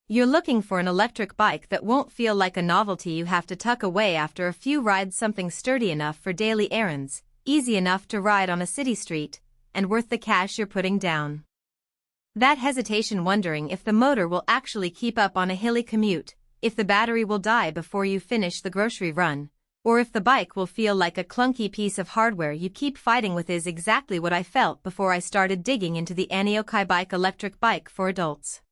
You're looking for an electric bike that won't feel like a novelty you have to tuck away after a few rides, something sturdy enough for daily errands, easy enough to ride on a city street, and worth the cash you're putting down. That hesitation, wondering if the motor will actually keep up on a hilly commute, if the battery will die before you finish the grocery run, or if the bike will feel like a clunky piece of hardware you keep fighting with, is exactly what I felt before I started digging into the ANIOKIBIKE electric bike for adults.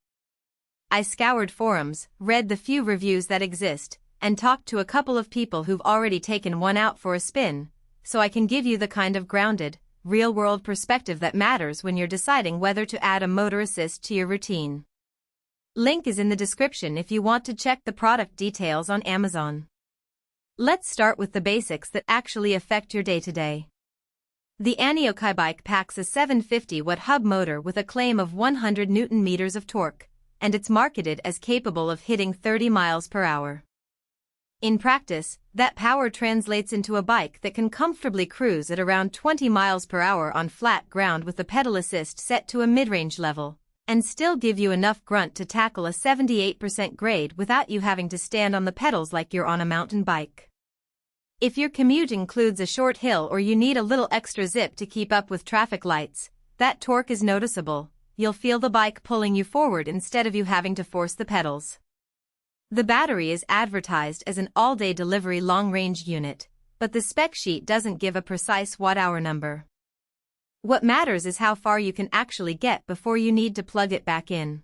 I scoured forums, read the few reviews that exist, and talked to a couple of people who've already taken one out for a spin, so I can give you the kind of grounded, real-world perspective that matters when you're deciding whether to add a motor assist to your routine. Link is in the description if you want to check the product details on Amazon. Let's start with the basics that actually affect your day-to-day. The ANIOKIBIKE packs a 750-watt hub motor with a claim of 100 Nm of torque, and it's marketed as capable of hitting 30 miles per hour. In practice, that power translates into a bike that can comfortably cruise at around 20 miles per hour on flat ground with the pedal assist set to a mid-range level, and still give you enough grunt to tackle a 78% grade without you having to stand on the pedals like you're on a mountain bike. If your commute includes a short hill or you need a little extra zip to keep up with traffic lights, that torque is noticeable. You'll feel the bike pulling you forward instead of you having to force the pedals. The battery is advertised as an all-day delivery long-range unit, but the spec sheet doesn't give a precise watt-hour number. What matters is how far you can actually get before you need to plug it back in.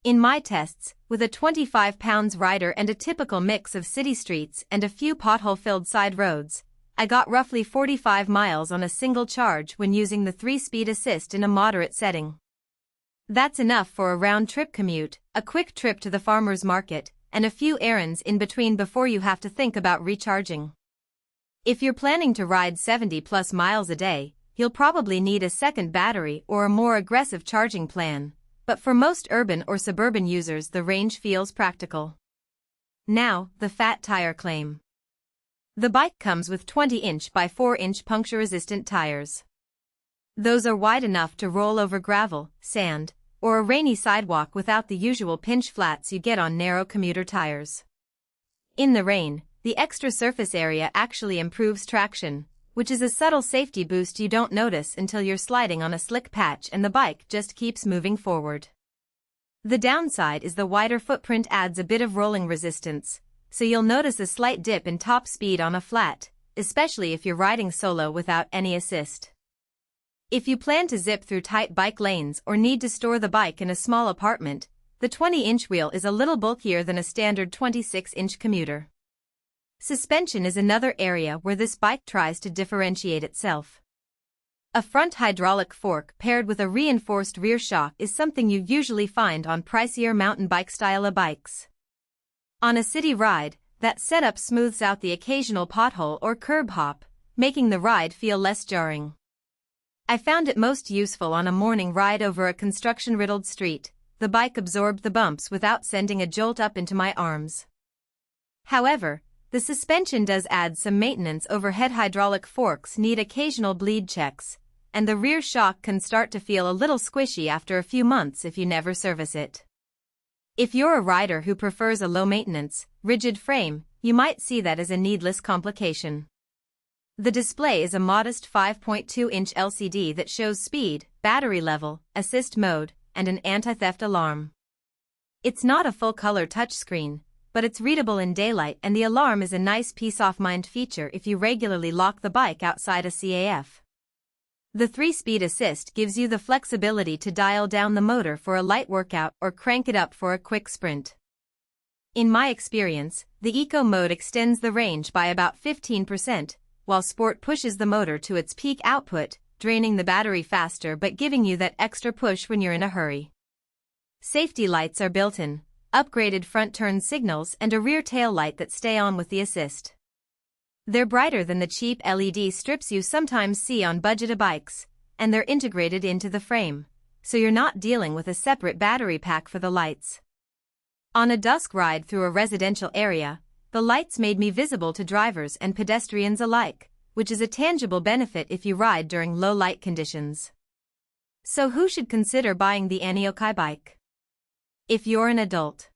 In my tests, with a 25 pounds rider and a typical mix of city streets and a few pothole-filled side roads, I got roughly 45 miles on a single charge when using the 3-speed assist in a moderate setting. That's enough for a round-trip commute, a quick trip to the farmer's market, and a few errands in between before you have to think about recharging. If you're planning to ride 70+ miles a day, you'll probably need a second battery or a more aggressive charging plan, but for most urban or suburban users the range feels practical. Now, the fat tire claim. The bike comes with 20-inch by 4-inch puncture-resistant tires. Those are wide enough to roll over gravel, sand, or a rainy sidewalk without the usual pinch flats you get on narrow commuter tires. In the rain, the extra surface area actually improves traction, which is a subtle safety boost you don't notice until you're sliding on a slick patch and the bike just keeps moving forward. The downside is the wider footprint adds a bit of rolling resistance, so you'll notice a slight dip in top speed on a flat, especially if you're riding solo without any assist. If you plan to zip through tight bike lanes or need to store the bike in a small apartment, the 20-inch wheel is a little bulkier than a standard 26-inch commuter. Suspension is another area where this bike tries to differentiate itself. A front hydraulic fork paired with a reinforced rear shock is something you usually find on pricier mountain bike-style bikes. On a city ride, that setup smooths out the occasional pothole or curb hop, making the ride feel less jarring. I found it most useful on a morning ride over a construction-riddled street. The bike absorbed the bumps without sending a jolt up into my arms. However, the suspension does add some maintenance. Overhead hydraulic forks need occasional bleed checks, and the rear shock can start to feel a little squishy after a few months if you never service it. If you're a rider who prefers a low-maintenance, rigid frame, you might see that as a needless complication. The display is a modest 5.2-inch LCD that shows speed, battery level, assist mode, and an anti-theft alarm. It's not a full-color touchscreen, but it's readable in daylight, and the alarm is a nice peace-of-mind feature if you regularly lock the bike outside a CAF. The 3-speed assist gives you the flexibility to dial down the motor for a light workout or crank it up for a quick sprint. In my experience, the Eco mode extends the range by about 15%, while Sport pushes the motor to its peak output, draining the battery faster but giving you that extra push when you're in a hurry. Safety lights are built-in, upgraded front turn signals and a rear tail light that stay on with the assist. They're brighter than the cheap LED strips you sometimes see on budget bikes, and they're integrated into the frame, so you're not dealing with a separate battery pack for the lights. On a dusk ride through a residential area, the lights made me visible to drivers and pedestrians alike, which is a tangible benefit if you ride during low light conditions. So who should consider buying the ANIOKIBIKE? If you're an adult,